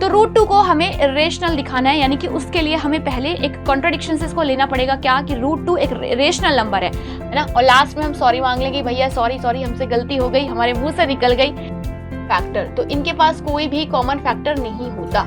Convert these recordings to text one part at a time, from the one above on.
तो रूट 2 को हमें इरेशनल दिखाना है, यानी कि उसके लिए हमें पहले एक कॉन्ट्रडिक्शन से इसको लेना पड़ेगा क्या कि रूट 2 एक रेशनल नंबर है ना। और लास्ट में हम सॉरी मांग लेंगे, भैया सॉरी हमसे गलती हो गई, हमारे मुंह से निकल गई। फैक्टर, तो इनके पास कोई भी कॉमन फैक्टर नहीं होता।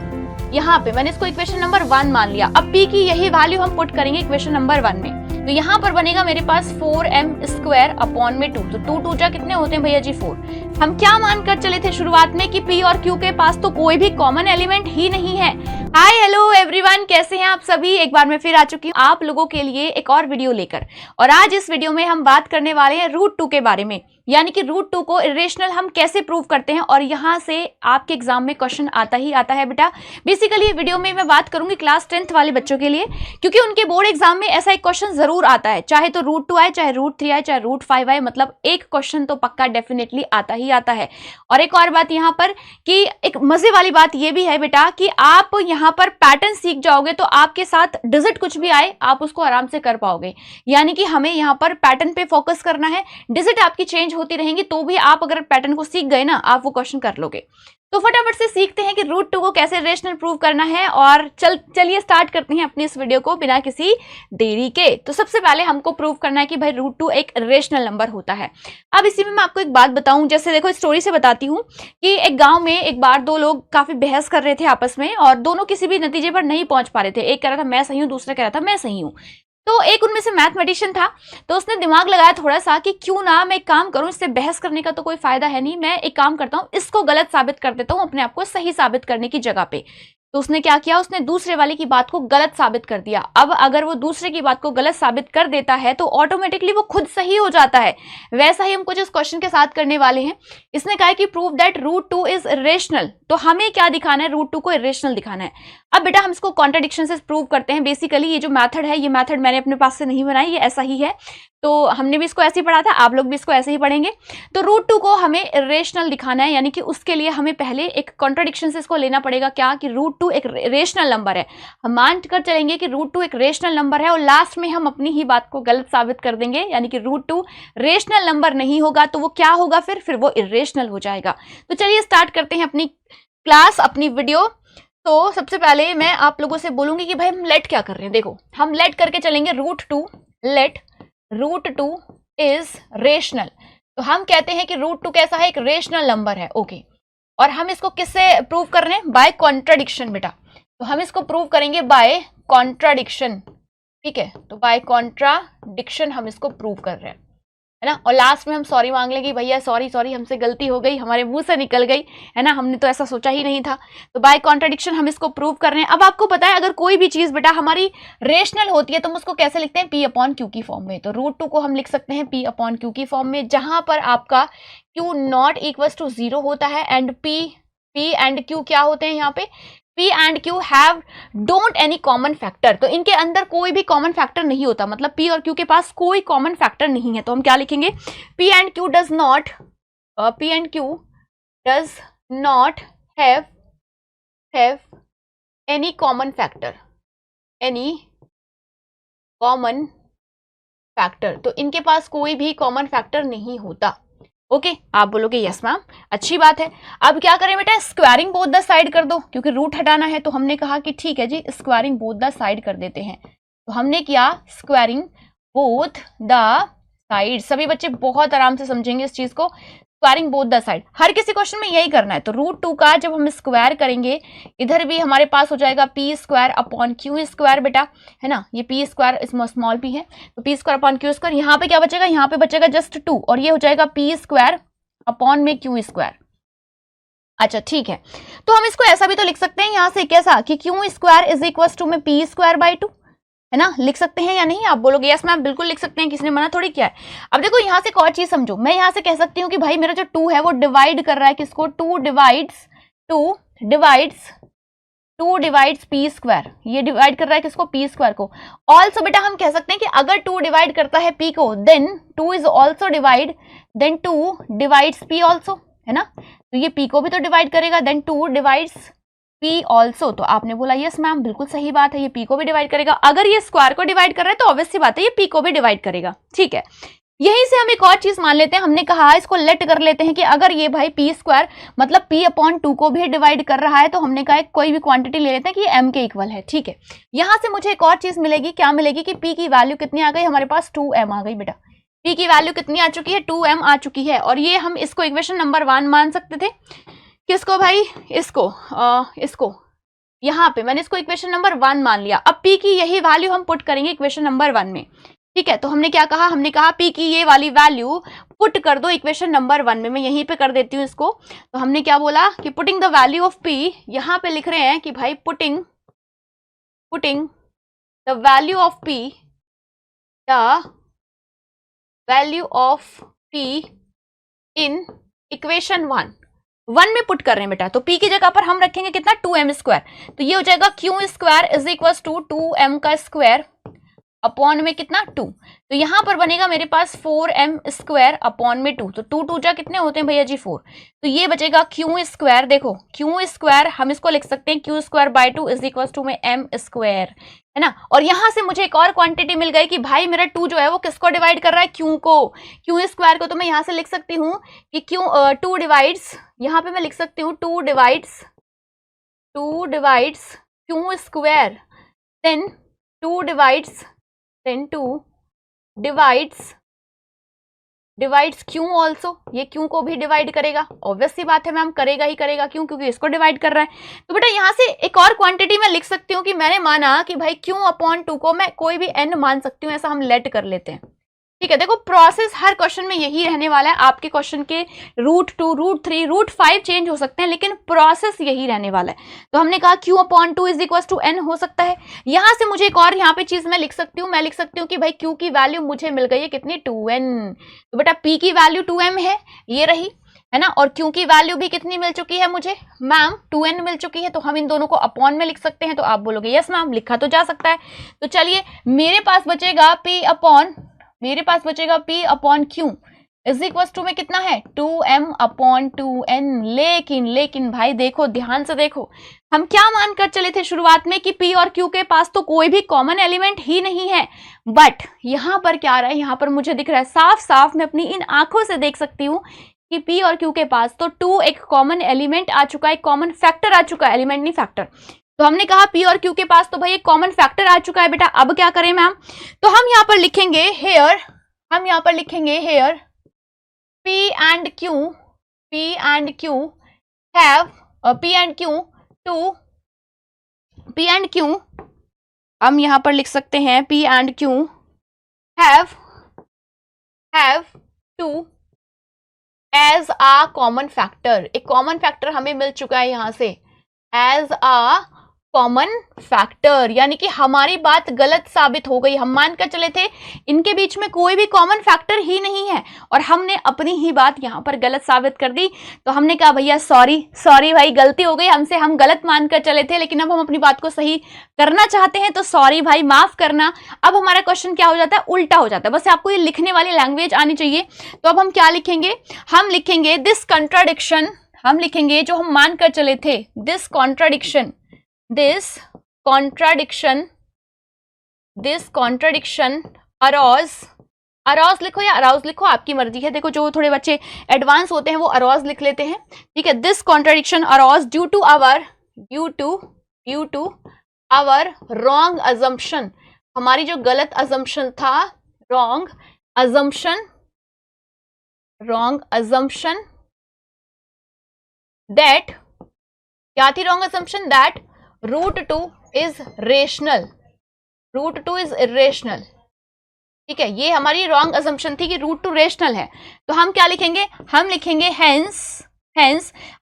यहाँ पे मैंने इसको इक्वेशन नंबर 1 मान लिया। अब p की यही वैल्यू हम पुट करेंगे इक्वेशन नंबर 1 में, तो यहाँ पर बनेगा मेरे पास 4m² अपॉन में 2। तो 2 2 जा कितने होते हैं भैया जी 4। हम क्या मानकर चले थे शुरुआत में कि p और q के पास तो कोई भी कॉमन एलिमेंट ही नहीं है। हाय हेलो एवरीवन, कैसे हैं आप सभी। एक बार मैं फिर आ चुकी हूँ आप लोगों के लिए एक और वीडियो लेकर, और आज इस वीडियो में हम बात करने वाले हैं रूट 2 के बारे में, यानी कि रूट 2 को इरेशनल हम कैसे प्रूव करते हैं। और यहाँ से आपके एग्जाम में क्वेश्चन आता ही आता है बेटा। बेसिकली ये वीडियो में मैं बात करूंगी क्लास 10th वाले बच्चों के लिए, क्योंकि उनके बोर्ड एग्जाम में ऐसा एक क्वेश्चन जरूर आता है, चाहे तो रूट 2 आए, चाहे रूट 3 आए, चाहे रूट 5 आए, मतलब एक क्वेश्चन तो पक्का डेफिनेटली आता ही आता है। और एक और बात यहाँ पर कि एक मजे वाली बात यह भी है बेटा कि आप यहाँ पर पैटर्न सीख जाओगे तो आपके साथ डिजिट कुछ भी आए आप उसको आराम से कर पाओगे। यानी कि हमें यहाँ पर पैटर्न पे फोकस करना है, डिजिट आपकी चेंज होती रहेंगी तो भी आप अगर पैटर्न को सीख गए ना आप वो क्वेश्चन कर लोगे। तो फटाफट से सीखते हैं कि रूट 2 को कैसे रेशनल प्रूव करना है, और चलिए स्टार्ट करते हैं अपनी इस वीडियो को बिना किसी देरी के। तो सबसे पहले हमको प्रूव करना है कि भाई रूट 2 एक रेशनल नंबर होता है। अब इसी में मैं आपको एक बात बताऊं, जैसे देखो स्टोरी से बताती हूँ कि एक गांव में एक बार दो लोग काफी बहस कर रहे थे आपस में, और दोनों किसी भी नतीजे पर नहीं पहुंच पा रहे थे। एक कह रहा था मैं सही हूँ, दूसरा कह रहा था मैं सही हूँ। तो एक उनमें से मैथमेटिशियन था, तो उसने दिमाग लगाया थोड़ा सा कि क्यों ना मैं एक काम करूं, इससे बहस करने का तो कोई फायदा है नहीं, मैं एक काम करता हूं इसको गलत साबित कर देता हूं अपने आप को सही साबित करने की जगह पे। तो उसने क्या किया, उसने दूसरे वाले की बात को गलत साबित कर दिया। अब अगर वो दूसरे की बात को गलत साबित कर देता है तो ऑटोमेटिकली वो खुद सही हो जाता है। वैसा ही हम कुछ इस क्वेश्चन के साथ करने वाले हैं। इसने कहा कि prove that root 2 is irrational, तो हमें क्या दिखाना है, रूट 2 को इरेशनल दिखाना है। अब बेटा हम इसको कॉन्ट्रडिक्शन से प्रूव करते हैं। बेसिकली ये जो मेथड है, ये मेथड मैंने अपने पास से नहीं बनाई, ये ऐसा ही है, तो हमने भी इसको ऐसे ही पढ़ा था, आप लोग भी इसको ऐसे ही पढ़ेंगे। तो रूट 2 को हमें इरेशनल दिखाना है, यानी कि उसके लिए हमें पहले एक कॉन्ट्रडिक्शन से इसको लेना पड़ेगा क्या कि रूट 2 एक रेशनल नंबर है। हम मान कर चलेंगे कि रूट 2 एक रेशनल नंबर है, और लास्ट में हम अपनी ही बात को गलत साबित कर देंगे, यानी कि रूट 2 रेशनल नंबर नहीं होगा तो वो क्या होगा, फिर वो इरेशनल हो जाएगा। तो चलिए स्टार्ट करते हैं अपनी क्लास, अपनी वीडियो। तो सबसे पहले मैं आप लोगों से बोलूंगी कि भाई हम लेट क्या कर रहे हैं। देखो हम लेट करके चलेंगे root 2, let root 2 is rational. तो हम कहते हैं कि रूट 2 कैसा है, एक रेशनल नंबर है। ओके, और हम इसको किससे प्रूव कर रहे हैं, बाय कॉन्ट्रडिक्शन बेटा। तो हम इसको प्रूव करेंगे बाय कॉन्ट्रडिक्शन, ठीक है। तो बाय कॉन्ट्राडिक्शन हम इसको प्रूव कर रहे हैं, है ना। और लास्ट में हम सॉरी मांग लेंगे, भैया सॉरी हमसे गलती हो गई, हमारे मुंह से निकल गई, है ना, हमने तो ऐसा सोचा ही नहीं था। तो बाय कॉन्ट्रडिक्शन हम इसको प्रूव कर रहे हैं। अब आपको पता है अगर कोई भी चीज बेटा हमारी रेशनल होती है तो हम उसको कैसे लिखते हैं, p अपॉन क्यू की फॉर्म में। तो रूट 2 को हम लिख सकते हैं p अपॉन क्यू की फॉर्म में, जहां पर आपका q नॉट इक्वल्स टू 0 होता है, एंड p एंड q क्या होते हैं यहाँ पे, P and Q have don't any common factor. तो इनके अंदर कोई भी कॉमन फैक्टर नहीं होता, मतलब P और Q के पास कोई कॉमन फैक्टर नहीं है। तो हम क्या लिखेंगे, P and Q does not have any common factor, तो इनके पास कोई भी कॉमन फैक्टर नहीं होता। ओके, आप बोलोगे यस मैम, अच्छी बात है। अब क्या करें बेटा, स्क्वायरिंग बोथ द साइड कर दो, क्योंकि रूट हटाना है। तो हमने कहा कि ठीक है जी, स्क्वायरिंग बोथ द साइड कर देते हैं। तो हमने किया स्क्वायरिंग बोथ द साइड। सभी बच्चे बहुत आराम से समझेंगे इस चीज को, स्क्वायरिंग बोथ द साइड। हर किसी क्वेश्चन में यही करना है। तो रूट 2 का जब हम स्क्वायर करेंगे, इधर भी हमारे पास हो जाएगा p square upon Q square बेटा, है ना। ये p स्क्वायर स्मॉल p है, तो p square upon Q square. यहाँ पे क्या बचेगा, यहाँ पे बचेगा जस्ट 2, और ये हो जाएगा p स्क्वायर अपॉन में क्यू स्क्वायर। अच्छा ठीक है, तो हम इसको ऐसा भी तो लिख सकते हैं यहाँ से, कैसा कि Q square is equal to में p स्क्वायर बाई 2, है ना। लिख सकते हैं या नहीं, आप बोलोगे यस मैम बिल्कुल लिख सकते हैं, किसने मना थोड़ी किया है। अब देखो यहाँ से एक और चीज समझो, मैं यहाँ से कह सकती हूँ कि भाई मेरा जो 2 है वो डिवाइड कर रहा है किसको, 2 डिवाइड्स p स्क्वायर, ये डिवाइड कर रहा है किसको, p स्क्वायर को। ऑल्सो बेटा हम कह सकते हैं कि अगर 2 डिवाइड करता है p को, then 2 is also then 2 divides p also, है ना। तो ये p को भी तो डिवाइड करेगा, देन 2 डिवाइड्स p ऑल्सो। तो आपने बोला यस मैम बिल्कुल सही बात है, ये p को भी डिवाइड करेगा। अगर ये स्क्वायर को डिवाइड कर रहा है तो ऑब्वियस सी बात है ये p को भी डिवाइड करेगा, ठीक है। यहीं से हम एक और चीज मान लेते हैं, हमने कहा इसको लेट कर लेते हैं कि अगर ये भाई पी स्क्वायर मतलब p अपॉन 2 को भी डिवाइड कर रहा है तो हमने कहा कोई भी क्वांटिटी ले लेते हैं कि m के इक्वल है। ठीक है, यहां से मुझे एक और चीज मिलेगी, क्या मिलेगी कि p की वैल्यू कितनी आ गई, हमारे पास 2m आ गई बेटा। p की वैल्यू कितनी आ चुकी है, 2m आ चुकी है। और ये हम इसको इक्वेशन नंबर 1 मान सकते थे। किसको भाई, इसको यहाँ पे मैंने इसको इक्वेशन नंबर 1 मान लिया। अब p की यही वैल्यू हम पुट करेंगे इक्वेशन नंबर 1 में। ठीक है, तो हमने क्या कहा, हमने कहा p की ये वाली वैल्यू पुट कर दो इक्वेशन नंबर 1 में। मैं यहीं पे कर देती हूँ इसको। तो हमने क्या बोला कि putting the value of p, यहाँ पे लिख रहे हैं कि भाई putting the value of p, the value of p in equation 1 में पुट कर रहे हैं बेटा। तो p की जगह पर हम रखेंगे कितना, 2m स्क्वायर। तो ये हो जाएगा q square is equal to 2m का स्क्वायर अपॉन में कितना 2। तो यहां पर बनेगा मेरे पास 4m स्क्वायर अपॉन में 2। तो 2 2 जा कितने होते हैं भैया जी 4। तो ये बचेगा q स्क्वायर, देखो q स्क्वायर हम इसको लिख सकते हैं q square by 2 is equal to में m स्क्वायर, है ना। और यहां से मुझे एक और क्वांटिटी मिल गई कि भाई मेरा 2 जो है वो किसको डिवाइड कर रहा है, q को, q स्क्वायर को। तो मैं यहां से लिख सकती हूँ कि q 2 डिवाइड्स, यहाँ पे मैं लिख सकती हूँ 2 divides q square, then 2 divides q also. ये q को भी डिवाइड करेगा, ऑब्वियस सी बात है मैम, करेगा ही करेगा, क्यों, क्योंकि इसको डिवाइड कर रहा है। तो बेटा यहाँ से एक और क्वांटिटी मैं लिख सकती हूँ कि मैंने माना कि भाई q अपॉन 2 को मैं कोई भी n मान सकती हूँ, ऐसा हम लेट कर लेते हैं। ठीक है, देखो प्रोसेस हर क्वेश्चन में यही रहने वाला है। आपके क्वेश्चन के रूट 2, रूट 3, रूट 5 चेंज हो सकते हैं, लेकिन प्रोसेस यही रहने वाला है। तो हमने कहा q upon 2 is equal to n हो सकता है। यहां से मुझे एक और यहाँ पे चीज मैं लिख सकती हूँ, मैं लिख सकती हूँ कि भाई q की वैल्यू मुझे मिल गई है कितनी, 2n। तो बेटा p की वैल्यू 2m है, ये रही, है ना। और q की वैल्यू भी कितनी मिल चुकी है मुझे मैम, 2n मिल चुकी है। तो हम इन दोनों को अपॉन में लिख सकते हैं। तो आप बोलोगे यस मैम, लिखा तो जा सकता है। तो चलिए मेरे पास बचेगा p upon q is equal to में कितना है, 2m अपॉन 2n। लेकिन भाई देखो, ध्यान से देखो, हम क्या मानकर चले थे शुरुआत में कि p और q के पास तो कोई भी कॉमन एलिमेंट ही नहीं है। बट यहां पर क्या आ रहा है, यहां पर मुझे दिख रहा है साफ साफ, मैं अपनी इन आंखों से देख सकती हूँ कि p और q के पास तो 2 एक कॉमन एलिमेंट आ चुका है, कॉमन फैक्टर आ चुका है, एलिमेंट नहीं फैक्टर। तो हमने कहा p और q के पास तो भाई एक कॉमन फैक्टर आ चुका है बेटा। अब क्या करें मैम, तो हम यहाँ पर लिखेंगे हेयर, p and q हम यहाँ पर लिख सकते हैं p and q have 2 as a common factor. एक कॉमन फैक्टर हमें मिल चुका है यहाँ से एज अ कॉमन फैक्टर, यानी कि हमारी बात गलत साबित हो गई। हम मानकर चले थे इनके बीच में कोई भी कॉमन फैक्टर ही नहीं है, और हमने अपनी ही बात यहाँ पर गलत साबित कर दी। तो हमने कहा भैया सॉरी भाई, गलती हो गई हमसे, हम गलत मानकर चले थे, लेकिन अब हम अपनी बात को सही करना चाहते हैं, तो सॉरी भाई, माफ करना। अब हमारा क्वेश्चन क्या हो जाता है, उल्टा हो जाता है। बस आपको ये लिखने वाली लैंग्वेज आनी चाहिए। तो अब हम क्या लिखेंगे, हम लिखेंगे दिस कॉन्ट्राडिक्शन, हम लिखेंगे जो हम मानकर चले थे, दिस कॉन्ट्राडिक्शन अरोज लिखो या अराउज लिखो, आपकी मर्जी है। देखो जो थोड़े बच्चे एडवांस होते हैं वो अरोज लिख लेते हैं। ठीक है, this contradiction arose due to our wrong assumption, हमारी जो गलत अजम्पशन था, रॉन्ग अजम्पशन दैट, क्या थी wrong assumption, that root 2 is rational, ठीक है, ये हमारी रॉन्ग अजम्पशन थी कि रूट 2 रेशनल है। तो हम क्या लिखेंगे, हम लिखेंगे हेंस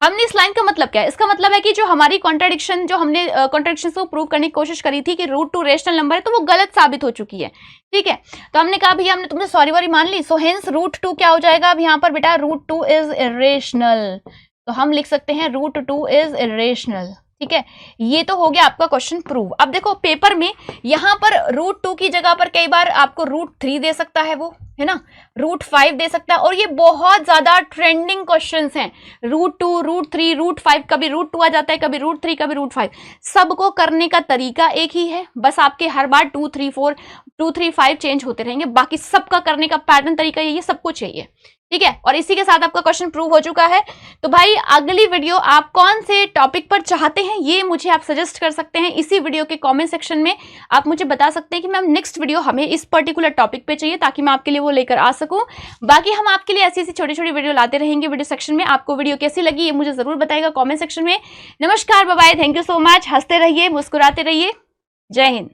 हमने इस लाइन का मतलब क्या है, इसका मतलब है कि जो हमारी कॉन्ट्राडिक्शन, जो हमने कॉन्ट्राडिक्शन को प्रूव करने की कोशिश करी थी कि रूट 2 रेशनल नंबर है, तो वो गलत साबित हो चुकी है। ठीक है, तो हमने कहा भैया हमने तुमसे सॉरी मान ली, सो हेंस रूट 2 क्या हो जाएगा अब यहाँ पर बेटा, रूट 2 इज इरेशनल। तो हम लिख सकते हैं रूट 2 इज इरेशनल। ठीक है, ये तो हो गया आपका क्वेश्चन प्रूव। अब देखो पेपर में यहाँ पर रूट 2 की जगह पर कई बार आपको रूट 3 दे सकता है, वो है ना, रूट 5 दे सकता है, और ये बहुत ज्यादा ट्रेंडिंग क्वेश्चंस हैं। रूट 2, रूट 3, रूट 5, कभी रूट 2 आ जाता है, कभी रूट 3, कभी रूट 5। सबको करने का तरीका एक ही है, बस आपके हर बार 2, 3, 4 2 3 5 चेंज होते रहेंगे, बाकी सबका करने का पैटर्न तरीका यही है, सबको चाहिए, ठीक है। और इसी के साथ आपका क्वेश्चन प्रूव हो चुका है। तो भाई अगली वीडियो आप कौन से टॉपिक पर चाहते हैं ये मुझे आप सजेस्ट कर सकते हैं, इसी वीडियो के कमेंट सेक्शन में आप मुझे बता सकते हैं कि मैम नेक्स्ट वीडियो हमें इस पर्टिकुलर टॉपिक पे चाहिए, ताकि मैं आपके लिए वो लेकर आ सकूं। बाकी हम आपके लिए ऐसी ऐसी छोटी छोटी वीडियो लाते रहेंगे वीडियो सेक्शन में। आपको वीडियो कैसी लगी ये मुझे जरूर बताइएगा कॉमेंट सेक्शन में। नमस्कार, bye bye, thank you so much, हंसते रहिए, मुस्कुराते रहिए, जय हिंद।